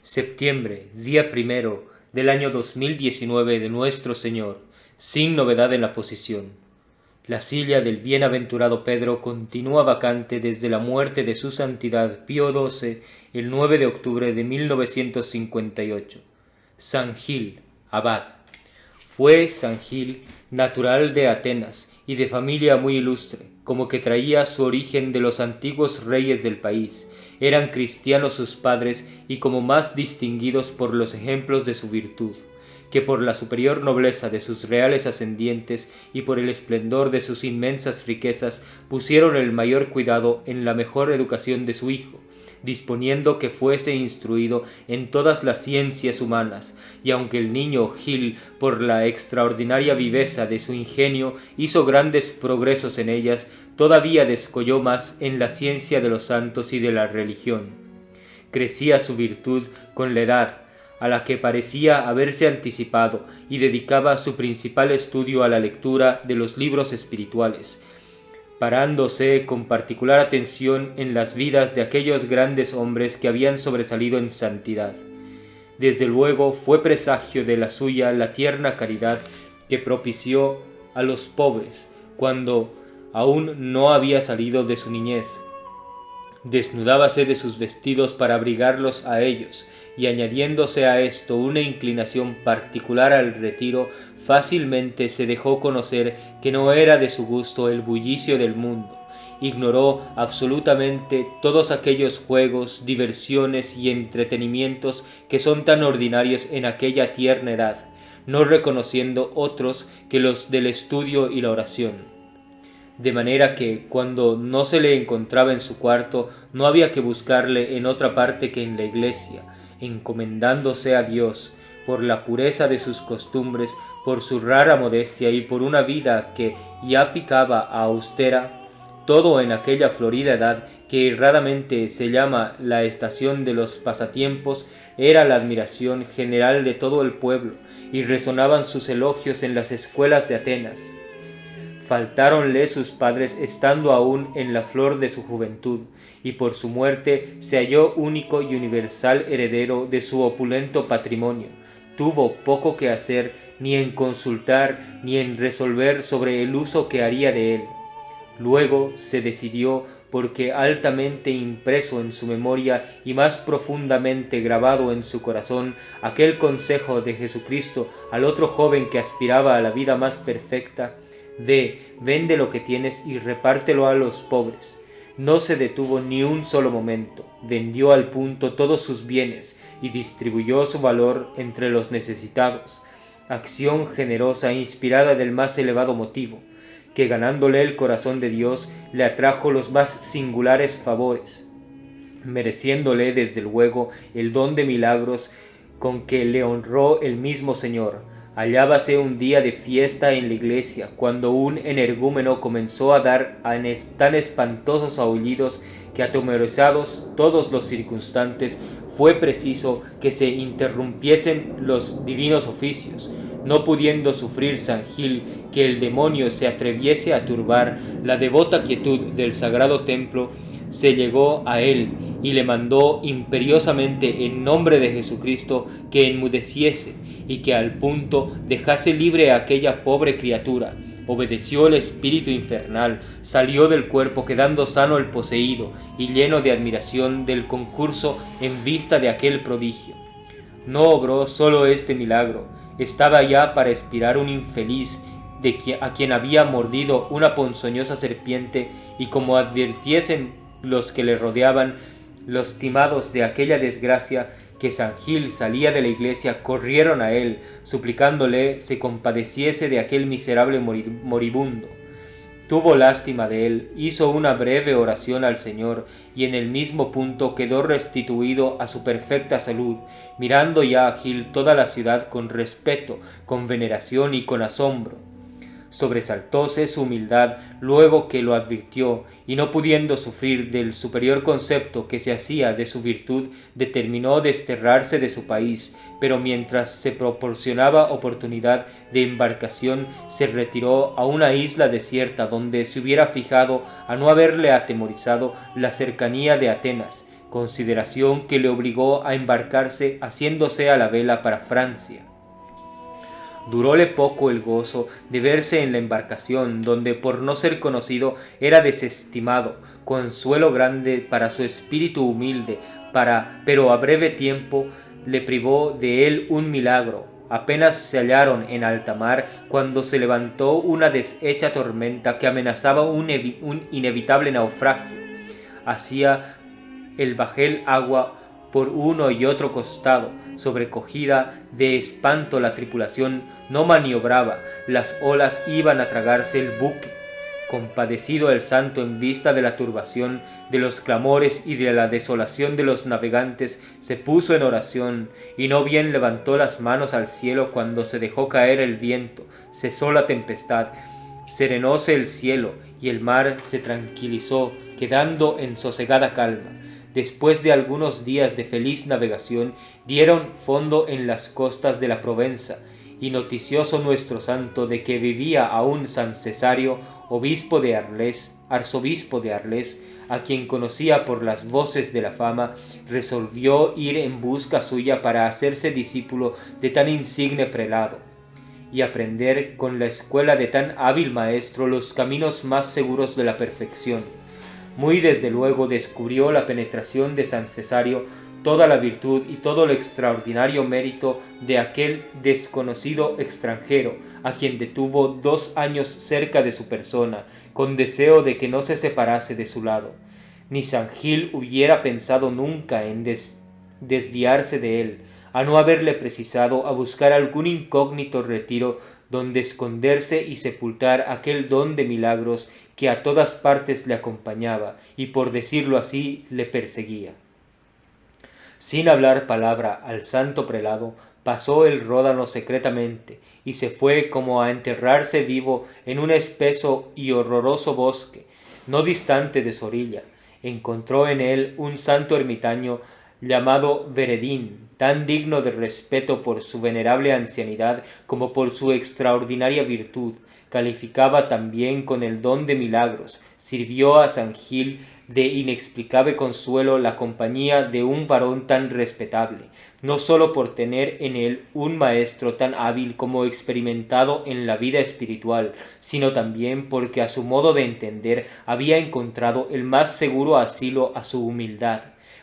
Septiembre, día primero del año 2019 de nuestro Señor, sin novedad en la posición. La silla del bienaventurado Pedro continúa vacante desde la muerte de su santidad Pío XII el 9 de octubre de 1958. San Gil, abad. Fue San Gil natural de Atenas y de familia muy ilustre, como que traía su origen de los antiguos reyes del país. Eran cristianos sus padres y como más distinguidos por los ejemplos de su virtud, que por la superior nobleza de sus reales ascendientes y por el esplendor de sus inmensas riquezas, pusieron el mayor cuidado en la mejor educación de su hijo, disponiendo que fuese instruido en todas las ciencias humanas, y aunque el niño Gil, por la extraordinaria viveza de su ingenio, hizo grandes progresos en ellas, todavía descolló más en la ciencia de los santos y de la religión. Crecía su virtud con la edad, a la que parecía haberse anticipado, y dedicaba su principal estudio a la lectura de los libros espirituales, parándose con particular atención en las vidas de aquellos grandes hombres que habían sobresalido en santidad. Desde luego fue presagio de la suya la tierna caridad que propició a los pobres cuando aún no había salido de su niñez. Desnudábase de sus vestidos para abrigarlos a ellos, y añadiéndose a esto una inclinación particular al retiro, fácilmente se dejó conocer que no era de su gusto el bullicio del mundo. Ignoró absolutamente todos aquellos juegos, diversiones y entretenimientos que son tan ordinarios en aquella tierna edad, no reconociendo otros que los del estudio y la oración. De manera que, cuando no se le encontraba en su cuarto, no había que buscarle en otra parte que en la iglesia, encomendándose a Dios por la pureza de sus costumbres, por su rara modestia y por una vida que ya picaba a austera, todo en aquella florida edad que erradamente se llama la estación de los pasatiempos, era la admiración general de todo el pueblo, y resonaban sus elogios en las escuelas de Atenas. Faltáronle sus padres estando aún en la flor de su juventud, y por su muerte se halló único y universal heredero de su opulento patrimonio. Tuvo poco que hacer ni en consultar ni en resolver sobre el uso que haría de él. Luego se decidió, porque altamente impreso en su memoria y más profundamente grabado en su corazón, aquel consejo de Jesucristo al otro joven que aspiraba a la vida más perfecta: Ve, vende lo que tienes y repártelo a los pobres. No se detuvo ni un solo momento, vendió al punto todos sus bienes y distribuyó su valor entre los necesitados, acción generosa e inspirada del más elevado motivo, que ganándole el corazón de Dios le atrajo los más singulares favores, mereciéndole desde luego el don de milagros con que le honró el mismo Señor. Hallábase un día de fiesta en la iglesia, cuando un energúmeno comenzó a dar tan espantosos aullidos que, atemorizados todos los circunstantes, fue preciso que se interrumpiesen los divinos oficios, no pudiendo sufrir San Gil que el demonio se atreviese a turbar la devota quietud del sagrado templo. Se llegó a él y le mandó imperiosamente en nombre de Jesucristo que enmudeciese y que al punto dejase libre a aquella pobre criatura. Obedeció el espíritu infernal, salió del cuerpo quedando sano el poseído y lleno de admiración del concurso en vista de aquel prodigio. No obró solo este milagro, estaba ya para expirar un infeliz a quien había mordido una ponzoñosa serpiente, y como advirtiesen los que le rodeaban, los timados de aquella desgracia, que San Gil salía de la iglesia, corrieron a él, suplicándole se compadeciese de aquel miserable moribundo. Tuvo lástima de él, hizo una breve oración al Señor, y en el mismo punto quedó restituido a su perfecta salud, mirando ya a Gil toda la ciudad con respeto, con veneración y con asombro. Sobresaltóse su humildad luego que lo advirtió, y no pudiendo sufrir del superior concepto que se hacía de su virtud, determinó desterrarse de su país, pero mientras se proporcionaba oportunidad de embarcación, se retiró a una isla desierta donde se hubiera fijado a no haberle atemorizado la cercanía de Atenas, consideración que le obligó a embarcarse haciéndose a la vela para Francia. Duróle poco el gozo de verse en la embarcación, donde por no ser conocido era desestimado, consuelo grande para su espíritu humilde, pero a breve tiempo le privó de él un milagro. Apenas se hallaron en alta mar cuando se levantó una deshecha tormenta que amenazaba un inevitable naufragio. Hacía el bajel agua por uno y otro costado. Sobrecogida de espanto la tripulación no maniobraba, las olas iban a tragarse el buque. Compadecido el santo en vista de la turbación, de los clamores y de la desolación de los navegantes, se puso en oración, y no bien levantó las manos al cielo cuando se dejó caer el viento, cesó la tempestad, serenóse el cielo, y el mar se tranquilizó, quedando en sosegada calma. Después de algunos días de feliz navegación, dieron fondo en las costas de la Provenza, y noticioso nuestro santo de que vivía aún San Cesario, arzobispo de Arles, a quien conocía por las voces de la fama, resolvió ir en busca suya para hacerse discípulo de tan insigne prelado, y aprender con la escuela de tan hábil maestro los caminos más seguros de la perfección. Muy desde luego descubrió la penetración de San Cesario, toda la virtud y todo el extraordinario mérito de aquel desconocido extranjero, a quien detuvo 2 años cerca de su persona, con deseo de que no se separase de su lado. Ni San Gil hubiera pensado nunca en desviarse de él, a no haberle precisado a buscar algún incógnito retiro donde esconderse y sepultar aquel don de milagros que a todas partes le acompañaba y, por decirlo así, le perseguía. Sin hablar palabra al santo prelado, pasó el Ródano secretamente y se fue como a enterrarse vivo en un espeso y horroroso bosque, no distante de su orilla. Encontró en él un santo ermitaño llamado Veredín, tan digno de respeto por su venerable ancianidad como por su extraordinaria virtud. Calificaba también con el don de milagros, sirvió a San Gil de inexplicable consuelo la compañía de un varón tan respetable, no sólo por tener en él un maestro tan hábil como experimentado en la vida espiritual, sino también porque a su modo de entender había encontrado el más seguro asilo a su humildad.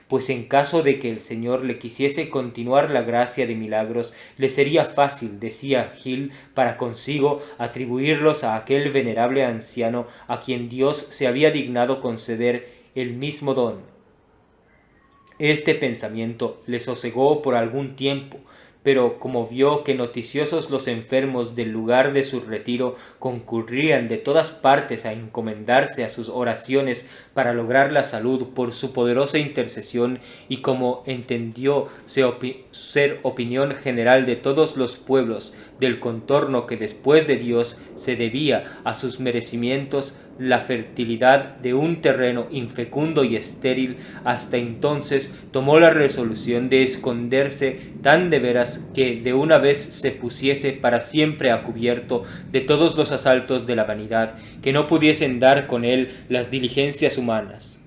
Pues en caso de que el Señor le quisiese continuar la gracia de milagros, le sería fácil, decía Gil, para consigo atribuirlos a aquel venerable anciano a quien Dios se había dignado conceder el mismo don. Este pensamiento le sosegó por algún tiempo, pero como vio que noticiosos los enfermos del lugar de su retiro concurrían de todas partes a encomendarse a sus oraciones para lograr la salud por su poderosa intercesión, y como entendió ser opinión general de todos los pueblos del contorno que después de Dios se debía a sus merecimientos la fertilidad de un terreno infecundo y estéril, hasta entonces tomó la resolución de esconderse tan de veras que de una vez se pusiese para siempre a cubierto de todos los asaltos de la vanidad, que no pudiesen dar con él las diligencias humanas.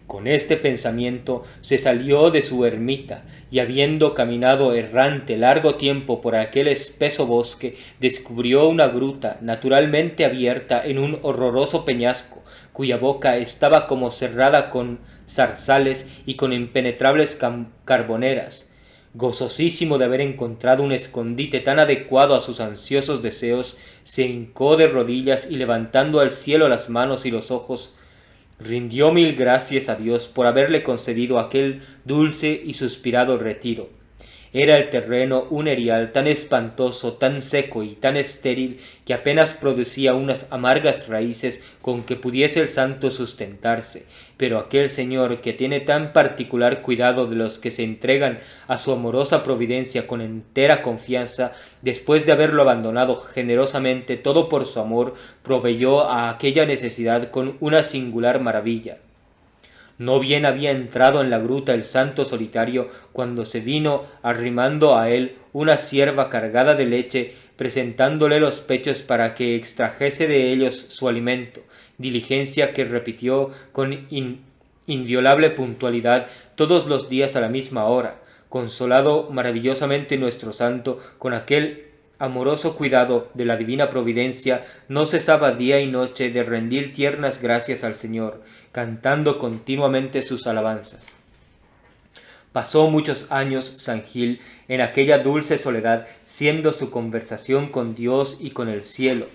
Con este pensamiento se salió de su ermita, y habiendo caminado errante largo tiempo por aquel espeso bosque, descubrió una gruta naturalmente abierta en un horroroso peñasco, cuya boca estaba como cerrada con zarzales y con impenetrables carboneras. Gozosísimo de haber encontrado un escondite tan adecuado a sus ansiosos deseos, se hincó de rodillas y, levantando al cielo las manos y los ojos, rindió 1000 gracias a Dios por haberle concedido aquel dulce y suspirado retiro. Era el terreno un erial tan espantoso, tan seco y tan estéril, que apenas producía unas amargas raíces con que pudiese el santo sustentarse, pero aquel Señor, que tiene tan particular cuidado de los que se entregan a su amorosa providencia con entera confianza, después de haberlo abandonado generosamente todo por su amor, proveyó a aquella necesidad con una singular maravilla. No bien había entrado en la gruta el santo solitario, cuando se vino arrimando a él una sierva cargada de leche, presentándole los pechos para que extrajese de ellos su alimento, diligencia que repitió con inviolable puntualidad todos los días a la misma hora, consolado maravillosamente nuestro santo con aquel amoroso cuidado de la divina providencia, no cesaba día y noche de rendir tiernas gracias al Señor, cantando continuamente sus alabanzas. Pasó muchos años San Gil en aquella dulce soledad, siendo su conversación con Dios y con el cielo,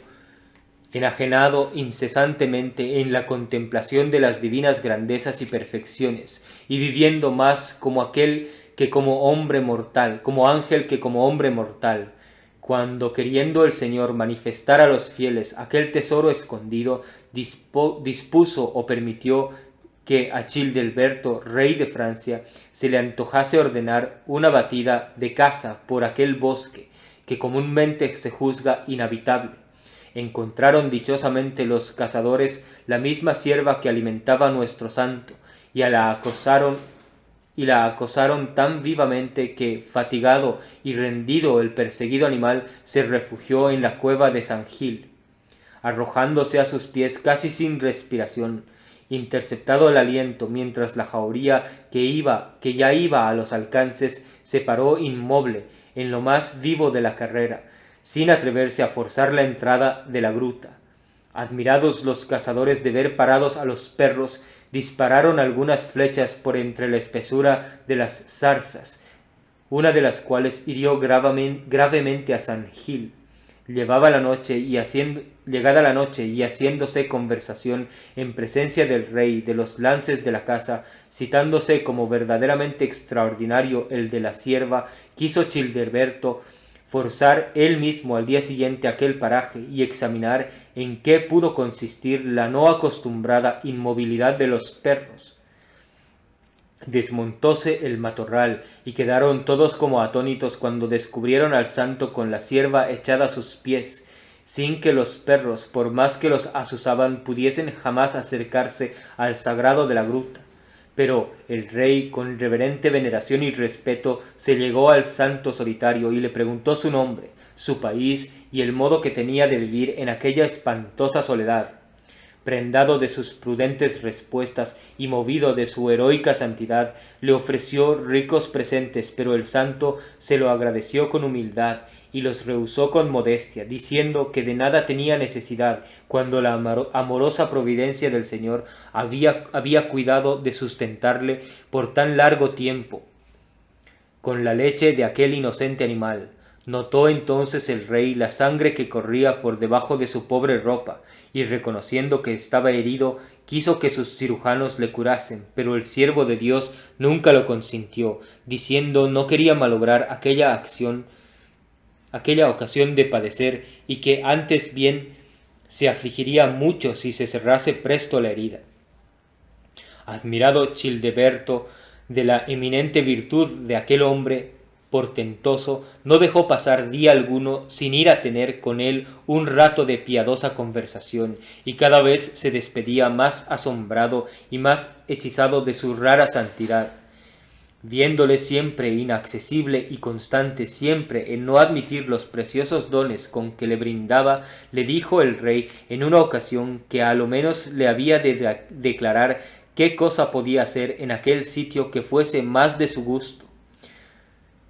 enajenado incesantemente en la contemplación de las divinas grandezas y perfecciones, y viviendo más como aquel que como hombre mortal, como ángel que como hombre mortal, cuando queriendo el Señor manifestar a los fieles aquel tesoro escondido, dispuso o permitió que a Childeberto, rey de Francia, se le antojase ordenar una batida de caza por aquel bosque, que comúnmente se juzga inhabitable. Encontraron dichosamente los cazadores la misma sierva que alimentaba a nuestro santo, y la acosaron tan vivamente que, fatigado y rendido el perseguido animal, se refugió en la cueva de San Gil, arrojándose a sus pies casi sin respiración, interceptado el aliento, mientras la jauría que ya iba a los alcances se paró inmoble en lo más vivo de la carrera, sin atreverse a forzar la entrada de la gruta. Admirados los cazadores de ver parados a los perros, dispararon algunas flechas por entre la espesura de las zarzas, una de las cuales hirió gravemente a San Gil. Llegada la noche y haciéndose conversación en presencia del rey de los lances de la caza, citándose como verdaderamente extraordinario el de la sierva, quiso Childeberto forzar él mismo al día siguiente aquel paraje y examinar en qué pudo consistir la no acostumbrada inmovilidad de los perros. Desmontóse el matorral y quedaron todos como atónitos cuando descubrieron al santo con la sierva echada a sus pies, sin que los perros, por más que los asusaban, pudiesen jamás acercarse al sagrado de la gruta. Pero el rey, con reverente veneración y respeto, se llegó al santo solitario y le preguntó su nombre, su país y el modo que tenía de vivir en aquella espantosa soledad. Prendado de sus prudentes respuestas y movido de su heroica santidad, le ofreció ricos presentes, pero el santo se lo agradeció con humildad y los rehusó con modestia, diciendo que de nada tenía necesidad, cuando la amorosa providencia del Señor había cuidado de sustentarle por tan largo tiempo con la leche de aquel inocente animal. Notó entonces el rey la sangre que corría por debajo de su pobre ropa, y reconociendo que estaba herido, quiso que sus cirujanos le curasen, pero el siervo de Dios nunca lo consintió, diciendo no quería malograr aquella ocasión de padecer, y que antes bien se afligiría mucho si se cerrase presto la herida. Admirado Childeberto de la eminente virtud de aquel hombre portentoso, no dejó pasar día alguno sin ir a tener con él un rato de piadosa conversación, y cada vez se despedía más asombrado y más hechizado de su rara santidad. Viéndole siempre inaccesible y constante siempre en no admitir los preciosos dones con que le brindaba, le dijo el rey en una ocasión que a lo menos le había de declarar qué cosa podía hacer en aquel sitio que fuese más de su gusto.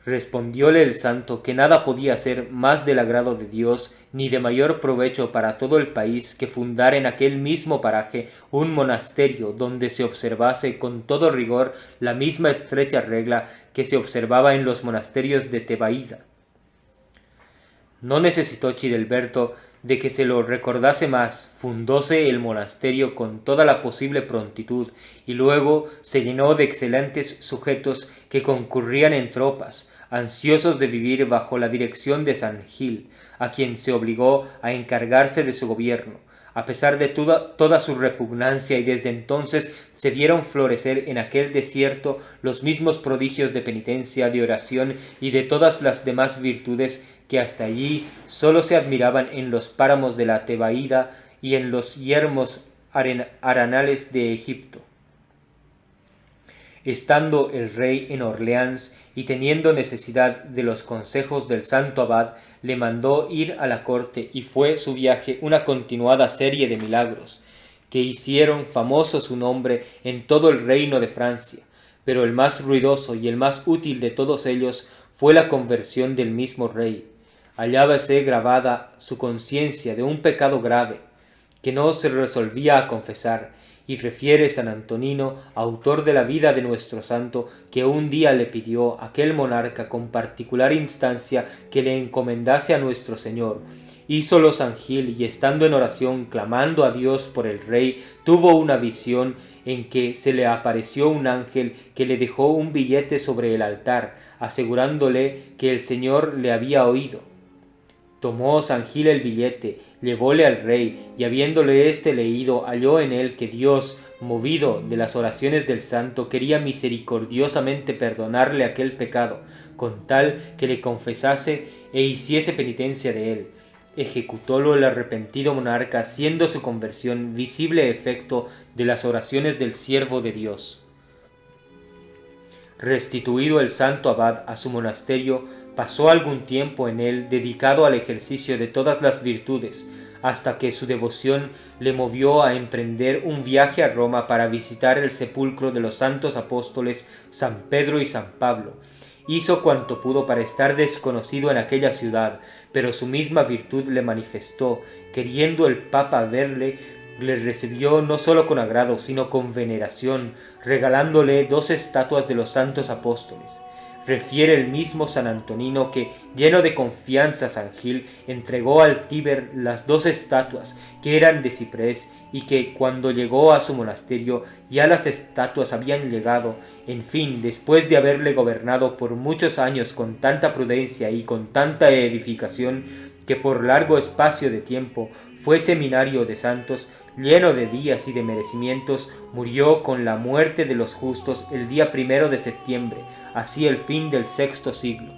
Respondióle el santo que nada podía ser más del agrado de Dios, ni de mayor provecho para todo el país, que fundar en aquel mismo paraje un monasterio donde se observase con todo rigor la misma estrecha regla que se observaba en los monasterios de Tebaida. No necesitó Childeberto de que se lo recordase más, fundóse el monasterio con toda la posible prontitud, y luego se llenó de excelentes sujetos que concurrían en tropas, ansiosos de vivir bajo la dirección de San Gil, a quien se obligó a encargarse de su gobierno, a pesar de toda su repugnancia, y desde entonces se vieron florecer en aquel desierto los mismos prodigios de penitencia, de oración y de todas las demás virtudes que hasta allí sólo se admiraban en los páramos de la Tebaida y en los yermos arenales de Egipto. Estando el rey en Orleans y teniendo necesidad de los consejos del santo abad, le mandó ir a la corte, y fue su viaje una continuada serie de milagros, que hicieron famoso su nombre en todo el reino de Francia, pero el más ruidoso y el más útil de todos ellos fue la conversión del mismo rey. Hallábase grabada su conciencia de un pecado grave, que no se resolvía a confesar, y refiere San Antonino, autor de la vida de nuestro santo, que un día le pidió aquel monarca con particular instancia que le encomendase a nuestro Señor. Hízolo San Gil, y estando en oración clamando a Dios por el rey, tuvo una visión en que se le apareció un ángel que le dejó un billete sobre el altar, asegurándole que el Señor le había oído. Tomó San Gil el billete, llevóle al rey, y habiéndole éste leído, halló en él que Dios, movido de las oraciones del santo, quería misericordiosamente perdonarle aquel pecado, con tal que le confesase e hiciese penitencia de él. Ejecutólo el arrepentido monarca, siendo su conversión visible efecto de las oraciones del siervo de Dios. Restituido el santo abad a su monasterio, pasó algún tiempo en él dedicado al ejercicio de todas las virtudes, hasta que su devoción le movió a emprender un viaje a Roma para visitar el sepulcro de los santos apóstoles San Pedro y San Pablo. Hizo cuanto pudo para estar desconocido en aquella ciudad, pero su misma virtud le manifestó. Queriendo el Papa verle, le recibió no solo con agrado, sino con veneración, regalándole 2 estatuas de los santos apóstoles. Refiere el mismo San Antonino que, lleno de confianza, San Gil entregó al Tíber las 2 estatuas, que eran de ciprés, y que cuando llegó a su monasterio ya las estatuas habían llegado. En fin, después de haberle gobernado por muchos años con tanta prudencia y con tanta edificación, que por largo espacio de tiempo fue seminario de santos, lleno de días y de merecimientos, murió con la muerte de los justos el día 1 de septiembre, así el fin del 6º siglo.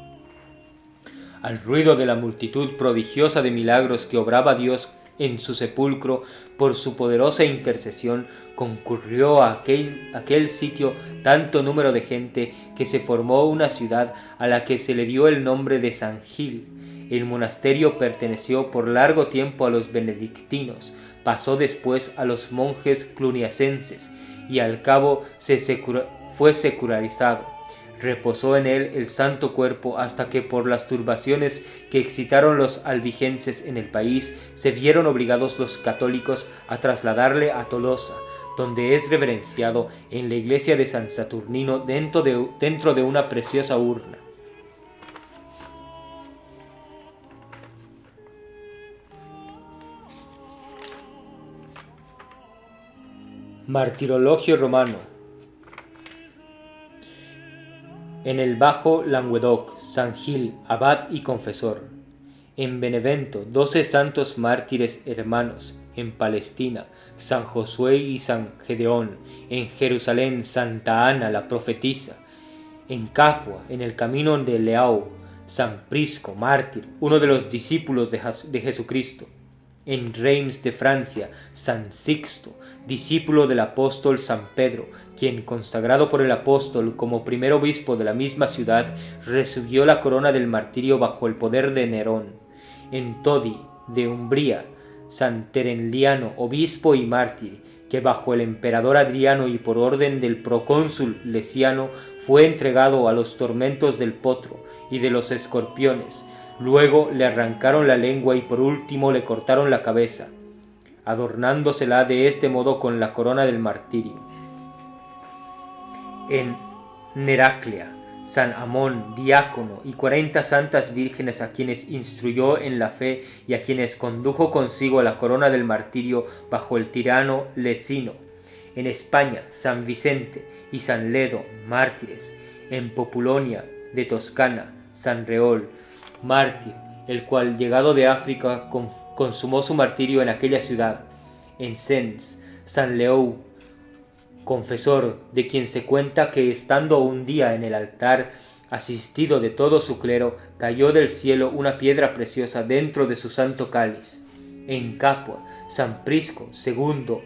Al ruido de la multitud prodigiosa de milagros que obraba Dios en su sepulcro, por su poderosa intercesión, concurrió a aquel sitio tanto número de gente que se formó una ciudad a la que se le dio el nombre de San Gil. El monasterio perteneció por largo tiempo a los benedictinos, pasó después a los monjes cluniacenses y al cabo fue secularizado. Reposó en él el santo cuerpo hasta que por las turbaciones que excitaron los albigenses en el país se vieron obligados los católicos a trasladarle a Tolosa, donde es reverenciado en la iglesia de San Saturnino dentro de una preciosa urna. Martirologio romano. En el Bajo Languedoc, San Gil, abad y confesor. En Benevento, 12 santos mártires hermanos. En Palestina, San Josué y San Gedeón. En Jerusalén, Santa Ana la profetisa. En Capua, en el camino de Leao, San Prisco, mártir, uno de los discípulos de Jesucristo. En Reims de Francia, San Sixto, discípulo del apóstol San Pedro, quien, consagrado por el apóstol como primer obispo de la misma ciudad, recibió la corona del martirio bajo el poder de Nerón. En Todi, de Umbría, San Terenliano, obispo y mártir, que bajo el emperador Adriano y por orden del procónsul Leciano fue entregado a los tormentos del potro y de los escorpiones. Luego le arrancaron la lengua y por último le cortaron la cabeza, adornándosela de este modo con la corona del martirio. En Neraclea, San Amón, diácono, y 40 santas vírgenes a quienes instruyó en la fe y a quienes condujo consigo a la corona del martirio bajo el tirano Lecino. En España, San Vicente y San Ledo, mártires. En Populonia de Toscana, San Reol, mártir, el cual llegado de África consumó su martirio en aquella ciudad. En Sens, San Leou, confesor, de quien se cuenta que estando un día en el altar, asistido de todo su clero, cayó del cielo una piedra preciosa dentro de su santo cáliz. En Capua, San Prisco, segundo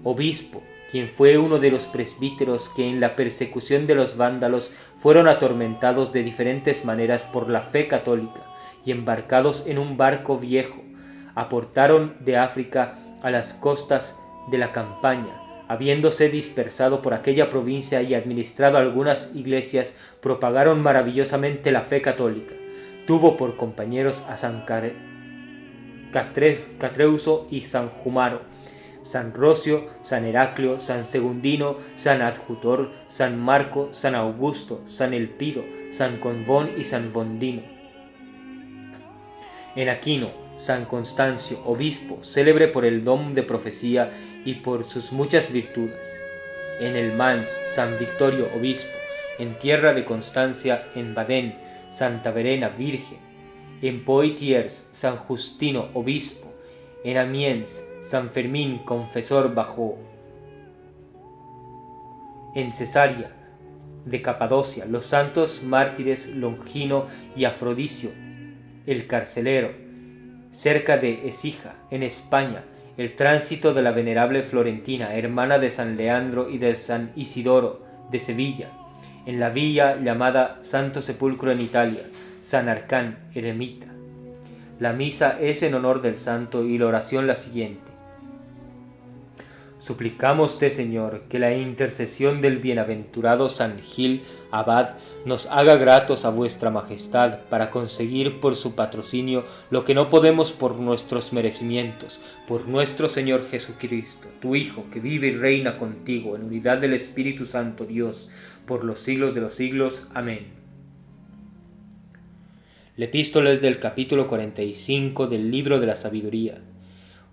obispo, quien fue uno de los presbíteros que en la persecución de los vándalos fueron atormentados de diferentes maneras por la fe católica, y embarcados en un barco viejo, aportaron de África a las costas de la campaña, habiéndose dispersado por aquella provincia y administrado algunas iglesias, propagaron maravillosamente la fe católica. Tuvo por compañeros a San Catreuso y San Jumaro, San Rocio, San Heraclio, San Segundino, San Adjutor, San Marco, San Augusto, San Elpido, San Convón y San Bondino. En Aquino, San Constancio, obispo, célebre por el don de profecía y por sus muchas virtudes. En el Mans, San Victorio, obispo. En tierra de Constancia, en Baden, Santa Verena, virgen. En Poitiers, San Justino, obispo. En Amiens, San Fermín, confesor bajo. En Cesarea de Capadocia, los santos mártires Longino y Afrodisio, el carcelero. Cerca de Écija, en España, el tránsito de la venerable Florentina, hermana de San Leandro y de San Isidoro de Sevilla. En la villa llamada Santo Sepulcro en Italia, San Arcán, eremita. La misa es en honor del santo y la oración la siguiente. Suplicámoste, Señor, que la intercesión del bienaventurado San Gil Abad nos haga gratos a vuestra majestad para conseguir por su patrocinio lo que no podemos por nuestros merecimientos, por nuestro Señor Jesucristo, tu Hijo, que vive y reina contigo en unidad del Espíritu Santo, Dios, por los siglos de los siglos. Amén. La epístola es del capítulo 45 del libro de la sabiduría.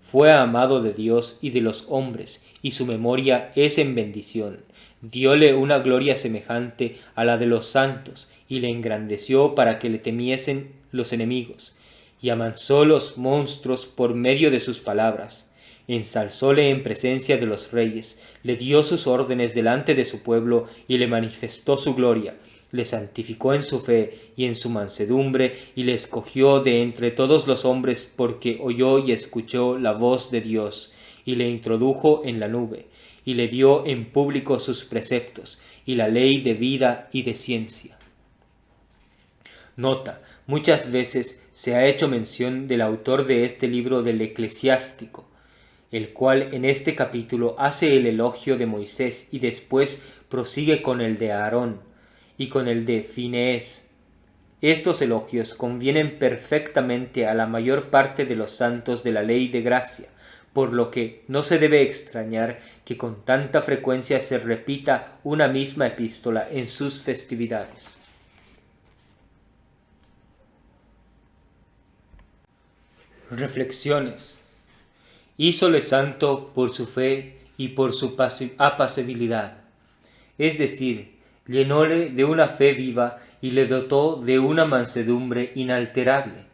Fue amado de Dios y de los hombres, y su memoria es en bendición. Dióle una gloria semejante a la de los santos, y le engrandeció para que le temiesen los enemigos, y amansó los monstruos por medio de sus palabras. Ensalzóle en presencia de los reyes, le dio sus órdenes delante de su pueblo, y le manifestó su gloria. Le santificó en su fe y en su mansedumbre, y le escogió de entre todos los hombres, porque oyó y escuchó la voz de Dios, y le introdujo en la nube, y le dio en público sus preceptos, y la ley de vida y de ciencia. Nota: muchas veces se ha hecho mención del autor de este libro del Eclesiástico, el cual en este capítulo hace el elogio de Moisés y después prosigue con el de Aarón y con el de Fineés. Estos elogios convienen perfectamente a la mayor parte de los santos de la ley de gracia, por lo que no se debe extrañar que con tanta frecuencia se repita una misma epístola en sus festividades. Reflexiones. Hízole santo por su fe y por su apacibilidad, es decir, llenóle de una fe viva y le dotó de una mansedumbre inalterable,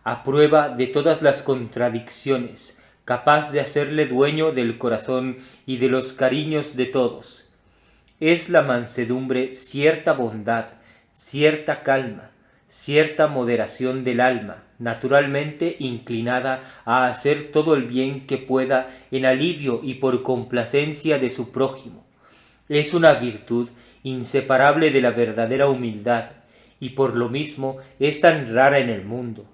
a prueba de todas las contradicciones, capaz de hacerle dueño del corazón y de los cariños de todos. Es la mansedumbre cierta bondad, cierta calma, cierta moderación del alma, naturalmente inclinada a hacer todo el bien que pueda en alivio y por complacencia de su prójimo. Es una virtud inseparable de la verdadera humildad, y por lo mismo es tan rara en el mundo.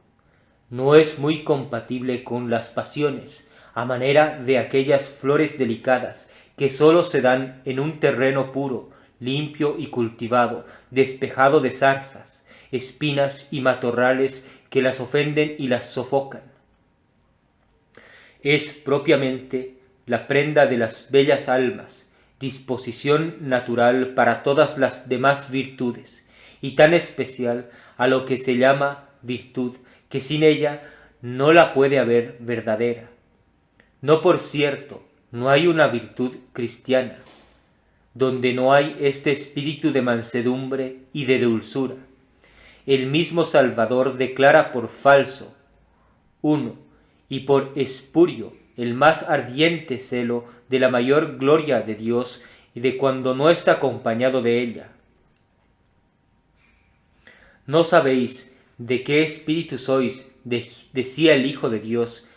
No es muy compatible con las pasiones, a manera de aquellas flores delicadas que sólo se dan en un terreno puro, limpio y cultivado, despejado de zarzas, espinas y matorrales que las ofenden y las sofocan. Es propiamente la prenda de las bellas almas, disposición natural para todas las demás virtudes, y tan especial a lo que se llama virtud, que sin ella no la puede haber verdadera. No, por cierto, no hay una virtud cristiana donde no hay este espíritu de mansedumbre y de dulzura. El mismo Salvador declara por falso, uno, y por espurio, el más ardiente celo de la mayor gloria de Dios y de cuando no está acompañado de ella. ¿No sabéis de qué espíritu sois? Decía el Hijo de Dios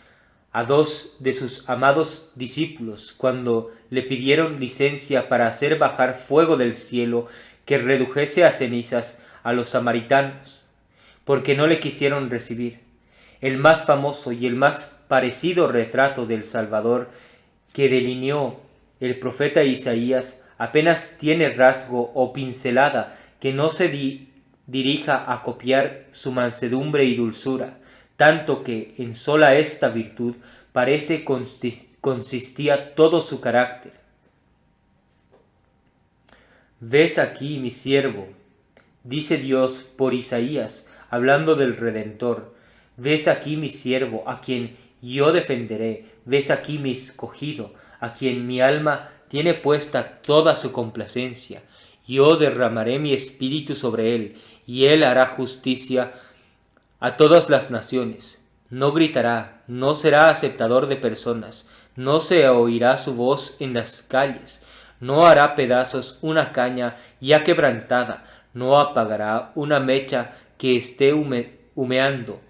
a dos de sus amados discípulos cuando le pidieron licencia para hacer bajar fuego del cielo que redujese a cenizas a los samaritanos, porque no le quisieron recibir. El más famoso y el más parecido retrato del Salvador que delineó el profeta Isaías apenas tiene rasgo o pincelada que no se dirija a copiar su mansedumbre y dulzura, tanto que en sola esta virtud parece consistía todo su carácter. «Ves aquí mi siervo», dice Dios por Isaías, hablando del Redentor. «Ves aquí mi siervo, a quien yo defenderé. Ves aquí mi escogido, a quien mi alma tiene puesta toda su complacencia. Yo derramaré mi espíritu sobre él, y él hará justicia a todas las naciones. No gritará, no será aceptador de personas, no se oirá su voz en las calles, no hará pedazos una caña ya quebrantada, no apagará una mecha que esté humeando.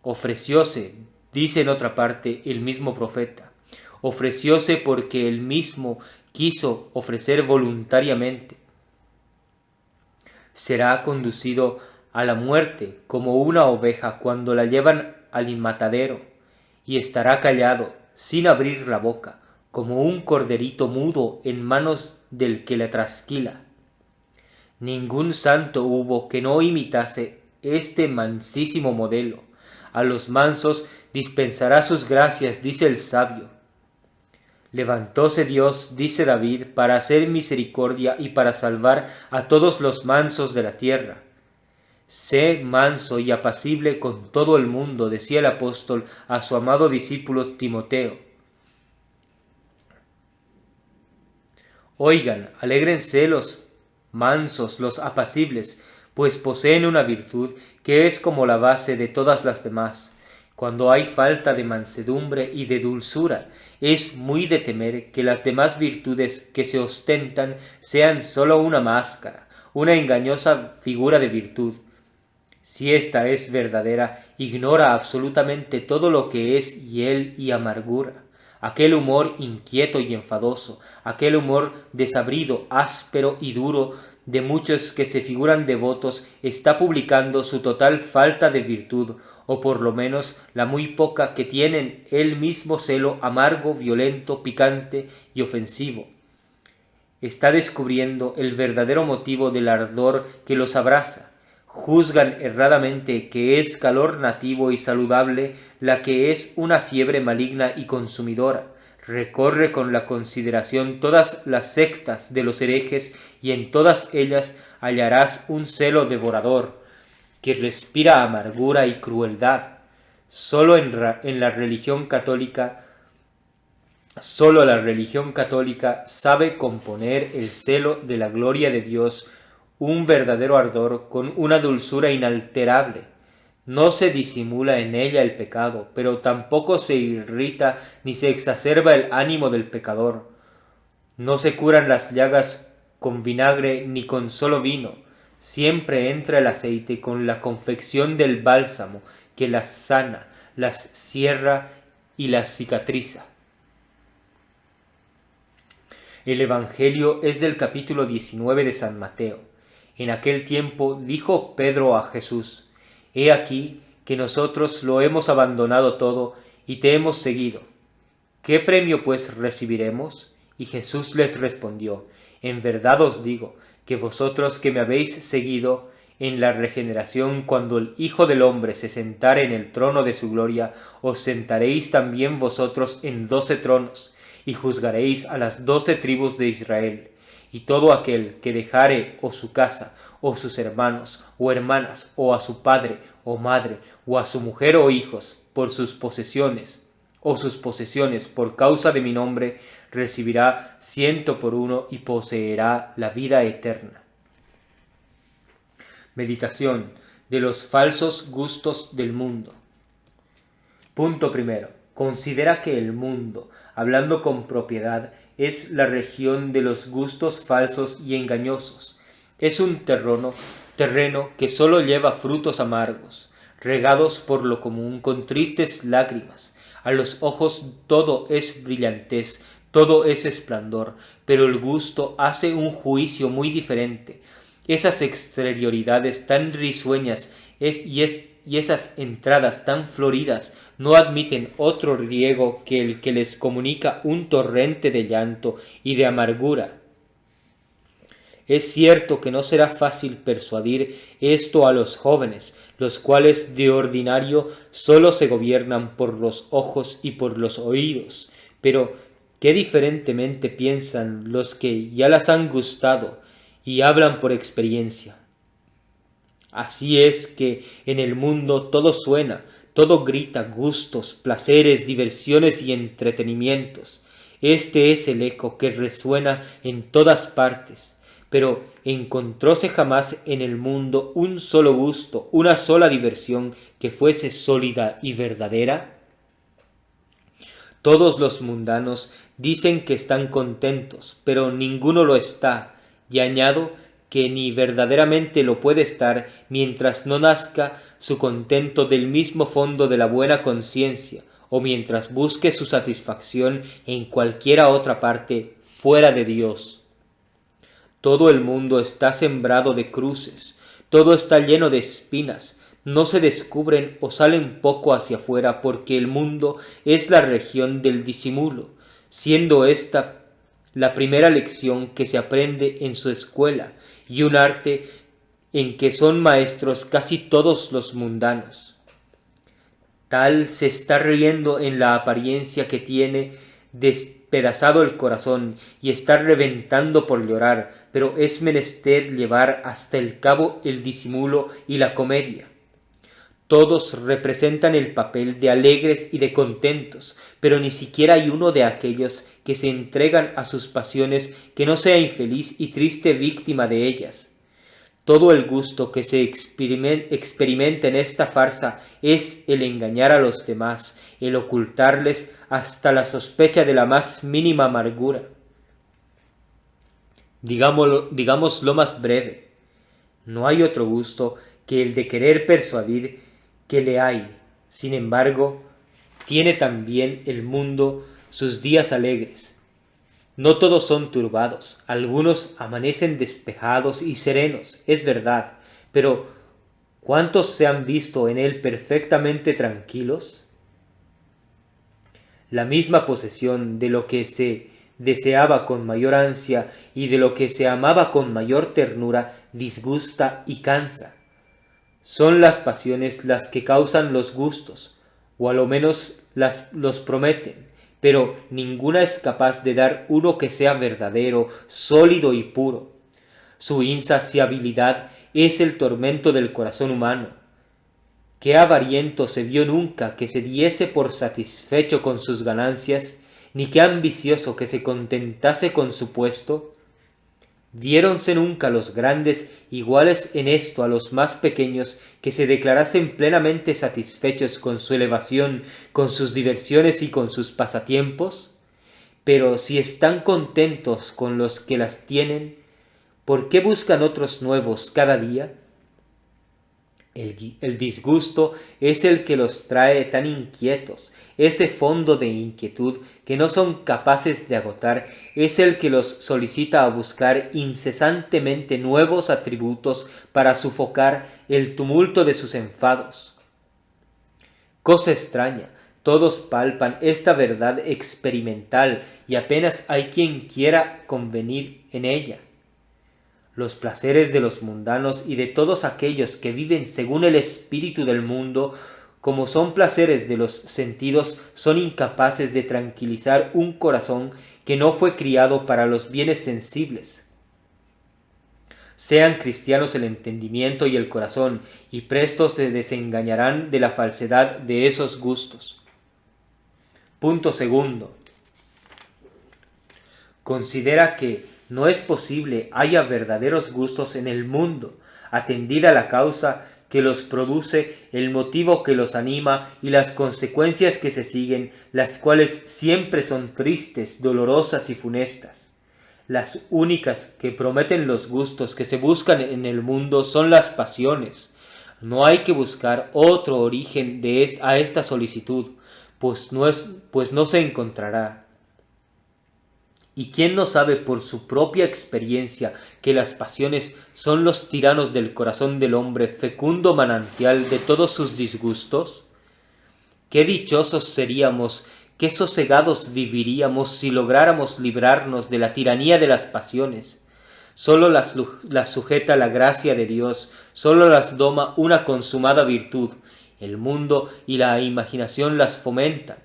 Ofrecióse, dice en otra parte el mismo profeta, ofrecióse porque él mismo quiso ofrecer voluntariamente. Será conducido a la muerte como una oveja cuando la llevan al matadero, y estará callado, sin abrir la boca, como un corderito mudo en manos del que la trasquila. Ningún santo hubo que no imitase este mansísimo modelo. A los mansos dispensará sus gracias, dice el sabio. Levantóse Dios, dice David, para hacer misericordia y para salvar a todos los mansos de la tierra. Sé manso y apacible con todo el mundo, decía el apóstol a su amado discípulo Timoteo. Oigan, alégrense los mansos, los apacibles, pues poseen una virtud que es como la base de todas las demás. Cuando hay falta de mansedumbre y de dulzura, es muy de temer que las demás virtudes que se ostentan sean sólo una máscara, una engañosa figura de virtud. Si ésta es verdadera, ignora absolutamente todo lo que es hiel y amargura, aquel humor inquieto y enfadoso, aquel humor desabrido, áspero y duro de muchos que se figuran devotos, está publicando su total falta de virtud, o por lo menos la muy poca que tienen el mismo celo amargo, violento, picante y ofensivo. Está descubriendo el verdadero motivo del ardor que los abraza. Juzgan erradamente que es calor nativo y saludable la que es una fiebre maligna y consumidora. Recorre con la consideración todas las sectas de los herejes y en todas ellas hallarás un celo devorador que respira amargura y crueldad. Solo la religión católica sabe componer el celo de la gloria de Dios, un verdadero ardor con una dulzura inalterable. No se disimula en ella el pecado, pero tampoco se irrita ni se exacerba el ánimo del pecador. No se curan las llagas con vinagre ni con solo vino. Siempre entra el aceite con la confección del bálsamo que las sana, las cierra y las cicatriza. El Evangelio es del capítulo 19 de San Mateo. En aquel tiempo dijo Pedro a Jesús: He aquí que nosotros lo hemos abandonado todo y te hemos seguido. ¿Qué premio pues recibiremos? Y Jesús les respondió: En verdad os digo que vosotros que me habéis seguido en la regeneración, cuando el Hijo del Hombre se sentare en el trono de su gloria, os sentaréis también vosotros en 12 tronos, y juzgaréis a las 12 tribus de Israel. Y todo aquel que dejare o su casa, o sus hermanos, o hermanas, o a su padre, o madre, o a su mujer o hijos, por sus posesiones, por causa de mi nombre, recibirá 100 por 1 y poseerá la vida eterna. Meditación de los falsos gustos del mundo. Punto primero. Considera que el mundo, hablando con propiedad, es la región de los gustos falsos y engañosos. Es un terreno que sólo lleva frutos amargos, regados por lo común con tristes lágrimas. A los ojos todo es brillantez, todo es esplendor, pero el gusto hace un juicio muy diferente. Esas exterioridades tan risueñas y esas entradas tan floridas no admiten otro riego que el que les comunica un torrente de llanto y de amargura. Es cierto que no será fácil persuadir esto a los jóvenes, los cuales de ordinario sólo se gobiernan por los ojos y por los oídos, pero qué diferentemente piensan los que ya las han gustado y hablan por experiencia. Así es que en el mundo todo suena, todo grita gustos, placeres, diversiones y entretenimientos. Este es el eco que resuena en todas partes. Pero ¿encontróse jamás en el mundo un solo gusto, una sola diversión que fuese sólida y verdadera? Todos los mundanos dicen que están contentos, pero ninguno lo está, y añado que ni verdaderamente lo puede estar mientras no nazca su contento del mismo fondo de la buena conciencia, o mientras busque su satisfacción en cualquiera otra parte fuera de Dios. Todo el mundo está sembrado de cruces, todo está lleno de espinas, no se descubren o salen poco hacia afuera porque el mundo es la región del disimulo, siendo esta la primera lección que se aprende en su escuela y un arte en que son maestros casi todos los mundanos. Tal se está riendo en la apariencia que tiene despedazado el corazón y está reventando por llorar, pero es menester llevar hasta el cabo el disimulo y la comedia. Todos representan el papel de alegres y de contentos, pero ni siquiera hay uno de aquellos que se entregan a sus pasiones que no sea infeliz y triste víctima de ellas. Todo el gusto que se experimenta en esta farsa es el engañar a los demás, el ocultarles hasta la sospecha de la más mínima amargura. Digámoslo más breve, no hay otro gusto que el de querer persuadir que le hay. Sin embargo, tiene también el mundo sus días alegres. No todos son turbados, algunos amanecen despejados y serenos, es verdad, pero ¿cuántos se han visto en él perfectamente tranquilos? La misma posesión de lo que se deseaba con mayor ansia y de lo que se amaba con mayor ternura disgusta y cansa. Son las pasiones las que causan los gustos, o a lo menos los prometen, pero ninguna es capaz de dar uno que sea verdadero, sólido y puro. Su insaciabilidad es el tormento del corazón humano. ¿Qué avariento se vio nunca que se diese por satisfecho con sus ganancias, ni qué ambicioso que se contentase con su puesto? ¿Viéronse nunca los grandes iguales en esto a los más pequeños que se declarasen plenamente satisfechos con su elevación, con sus diversiones y con sus pasatiempos? Pero si están contentos con los que las tienen, ¿por qué buscan otros nuevos cada día? El disgusto es el que los trae tan inquietos, ese fondo de inquietud que no son capaces de agotar es el que los solicita a buscar incesantemente nuevos atributos para sofocar el tumulto de sus enfados. Cosa extraña, todos palpan esta verdad experimental y apenas hay quien quiera convenir en ella. Los placeres de los mundanos y de todos aquellos que viven según el espíritu del mundo, como son placeres de los sentidos, son incapaces de tranquilizar un corazón que no fue criado para los bienes sensibles. Sean cristianos el entendimiento y el corazón, y presto se desengañarán de la falsedad de esos gustos. Punto segundo. Considera que no es posible haya verdaderos gustos en el mundo, atendida la causa que los produce, el motivo que los anima y las consecuencias que se siguen, las cuales siempre son tristes, dolorosas y funestas. Las únicas que prometen los gustos que se buscan en el mundo son las pasiones. No hay que buscar otro origen a esta solicitud, pues no se encontrará. ¿Y quién no sabe por su propia experiencia que las pasiones son los tiranos del corazón del hombre, fecundo manantial de todos sus disgustos? Qué dichosos seríamos, qué sosegados viviríamos si lográramos librarnos de la tiranía de las pasiones. Sólo las sujeta la gracia de Dios, sólo las doma una consumada virtud. El mundo y la imaginación las fomentan.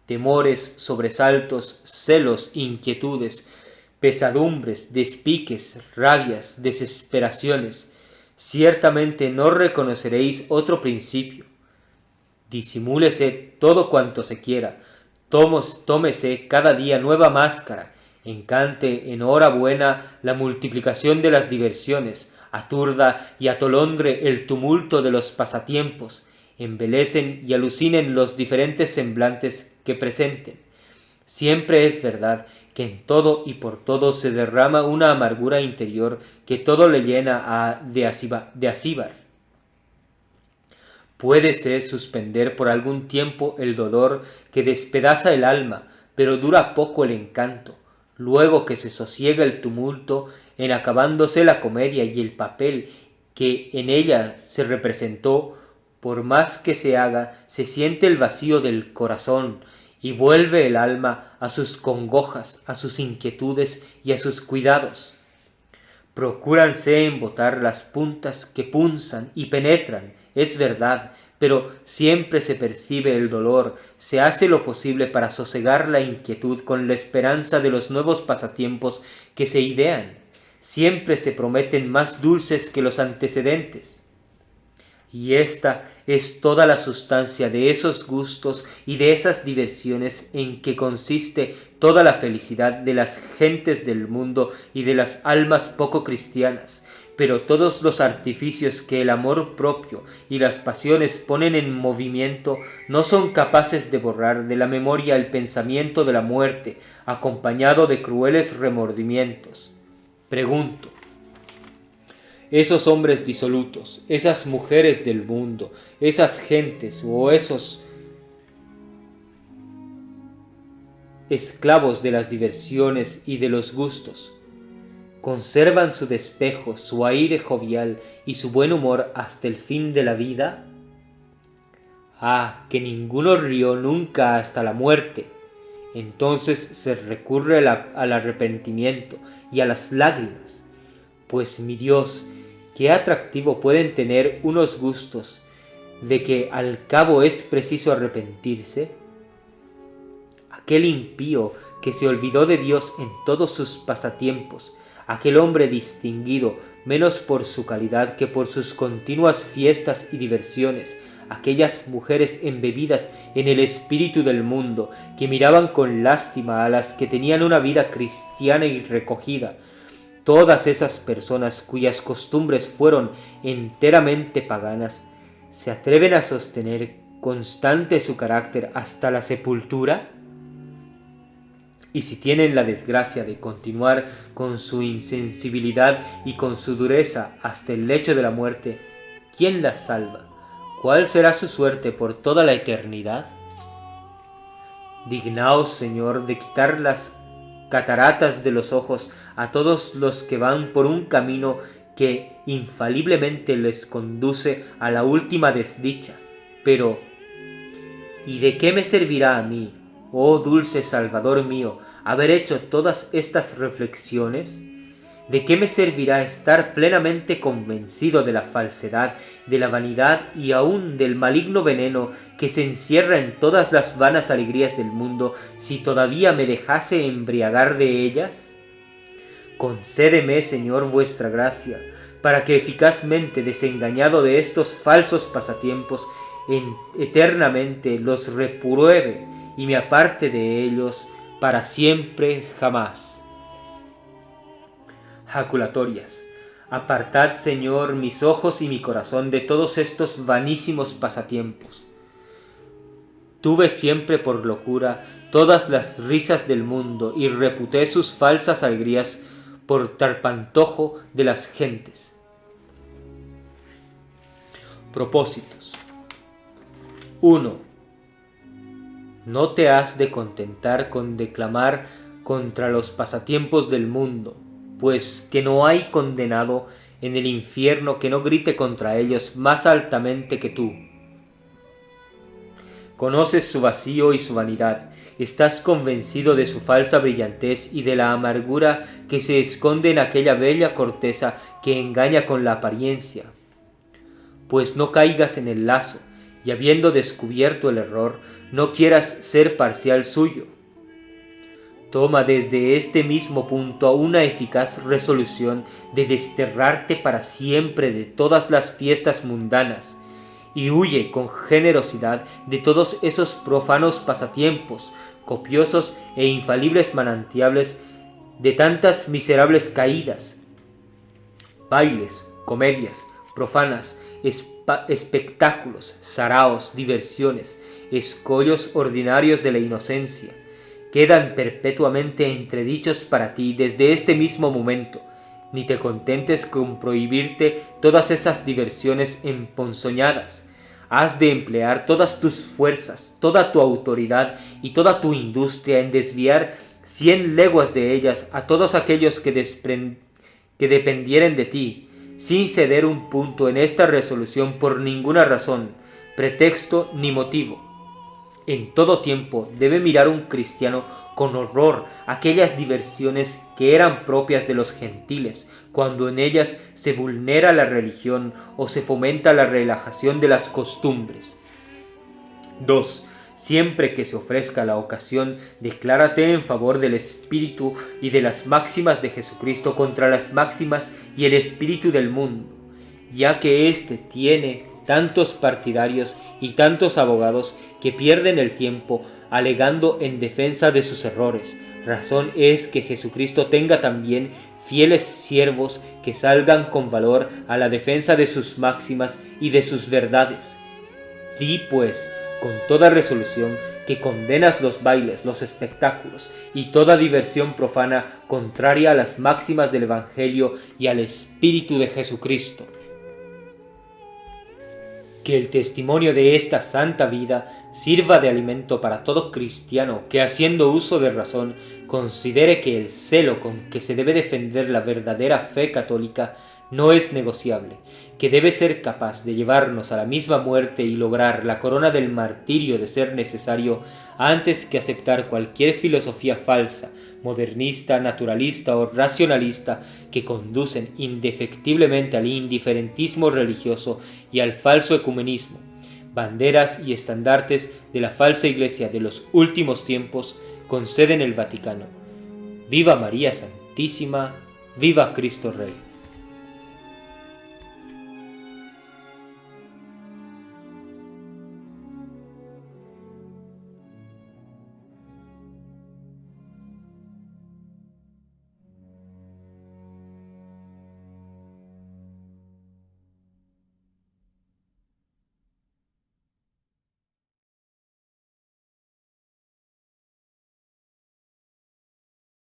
Temores, sobresaltos, celos, inquietudes, pesadumbres, despiques, rabias, desesperaciones. Ciertamente no reconoceréis otro principio. Disimúlese todo cuanto se quiera, tómese cada día nueva máscara, encante en hora buena la multiplicación de las diversiones, aturda y atolondre el tumulto de los pasatiempos, embelecen y alucinen los diferentes semblantes que presenten. Siempre es verdad que en todo y por todo se derrama una amargura interior que todo le llena de acíbar. Puédese suspender por algún tiempo el dolor que despedaza el alma, pero dura poco el encanto. Luego que se sosiega el tumulto, en acabándose la comedia y el papel que en ella se representó, por más que se haga, se siente el vacío del corazón, y vuelve el alma a sus congojas, a sus inquietudes y a sus cuidados. Procúranse embotar las puntas que punzan y penetran, es verdad, pero siempre se percibe el dolor, se hace lo posible para sosegar la inquietud con la esperanza de los nuevos pasatiempos que se idean, siempre se prometen más dulces que los antecedentes. Y esta es toda la sustancia de esos gustos y de esas diversiones en que consiste toda la felicidad de las gentes del mundo y de las almas poco cristianas. Pero todos los artificios que el amor propio y las pasiones ponen en movimiento no son capaces de borrar de la memoria el pensamiento de la muerte, acompañado de crueles remordimientos. Pregunto, esos hombres disolutos, esas mujeres del mundo, esas gentes o esos esclavos de las diversiones y de los gustos, ¿conservan su despejo, su aire jovial y su buen humor hasta el fin de la vida? Ah, que ninguno rió nunca hasta la muerte. Entonces se recurre al arrepentimiento y a las lágrimas. Pues mi Dios, qué atractivo pueden tener unos gustos de que al cabo es preciso arrepentirse. Aquel impío que se olvidó de Dios en todos sus pasatiempos, aquel hombre distinguido menos por su calidad que por sus continuas fiestas y diversiones, aquellas mujeres embebidas en el espíritu del mundo, que miraban con lástima a las que tenían una vida cristiana y recogida, todas esas personas cuyas costumbres fueron enteramente paganas, ¿se atreven a sostener constante su carácter hasta la sepultura? Y si tienen la desgracia de continuar con su insensibilidad y con su dureza hasta el lecho de la muerte, ¿quién las salva? ¿Cuál será su suerte por toda la eternidad? Dignaos, Señor, de quitar las cataratas de los ojos a todos los que van por un camino que infaliblemente les conduce a la última desdicha. Pero, ¿y de qué me servirá a mí, oh dulce Salvador mío, haber hecho todas estas reflexiones? ¿De qué me servirá estar plenamente convencido de la falsedad, de la vanidad y aún del maligno veneno que se encierra en todas las vanas alegrías del mundo, si todavía me dejase embriagar de ellas? Concédeme, Señor, vuestra gracia, para que eficazmente desengañado de estos falsos pasatiempos, eternamente los repruebe y me aparte de ellos para siempre jamás. Jaculatorias. Apartad, Señor, mis ojos y mi corazón de todos estos vanísimos pasatiempos. Tuve siempre por locura todas las risas del mundo y reputé sus falsas alegrías por tarpantojo de las gentes. Propósitos. 1. No te has de contentar con declamar contra los pasatiempos del mundo, pues que no hay condenado en el infierno que no grite contra ellos más altamente que tú. Conoces su vacío y su vanidad, estás convencido de su falsa brillantez y de la amargura que se esconde en aquella bella corteza que engaña con la apariencia. Pues no caigas en el lazo, y habiendo descubierto el error, no quieras ser parcial suyo. Toma desde este mismo punto una eficaz resolución de desterrarte para siempre de todas las fiestas mundanas, y huye con generosidad de todos esos profanos pasatiempos, copiosos e infalibles manantiales de tantas miserables caídas, bailes, comedias profanas, espectáculos, saraos, diversiones, escollos ordinarios de la inocencia. Quedan perpetuamente entredichos para ti desde este mismo momento. Ni te contentes con prohibirte todas esas diversiones emponzoñadas. Has de emplear todas tus fuerzas, toda tu autoridad y toda tu industria en desviar 100 leguas de ellas a todos aquellos que dependieren de ti, sin ceder un punto en esta resolución por ninguna razón, pretexto ni motivo. En todo tiempo debe mirar un cristiano con horror aquellas diversiones que eran propias de los gentiles, cuando en ellas se vulnera la religión o se fomenta la relajación de las costumbres. 2. Siempre que se ofrezca la ocasión, declárate en favor del espíritu y de las máximas de Jesucristo contra las máximas y el espíritu del mundo, ya que éste tiene tantos partidarios y tantos abogados que pierden el tiempo alegando en defensa de sus errores. Razón es que Jesucristo tenga también fieles siervos que salgan con valor a la defensa de sus máximas y de sus verdades. Di pues con toda resolución que condenas los bailes, los espectáculos y toda diversión profana contraria a las máximas del Evangelio y al Espíritu de Jesucristo. Que el testimonio de esta santa vida sirva de alimento para todo cristiano que, haciendo uso de razón, considere que el celo con que se debe defender la verdadera fe católica no es negociable, que debe ser capaz de llevarnos a la misma muerte y lograr la corona del martirio de ser necesario antes que aceptar cualquier filosofía falsa, modernista, naturalista o racionalista que conducen indefectiblemente al indiferentismo religioso y al falso ecumenismo, banderas y estandartes de la falsa iglesia de los últimos tiempos con sede en el Vaticano. ¡Viva María Santísima! ¡Viva Cristo Rey!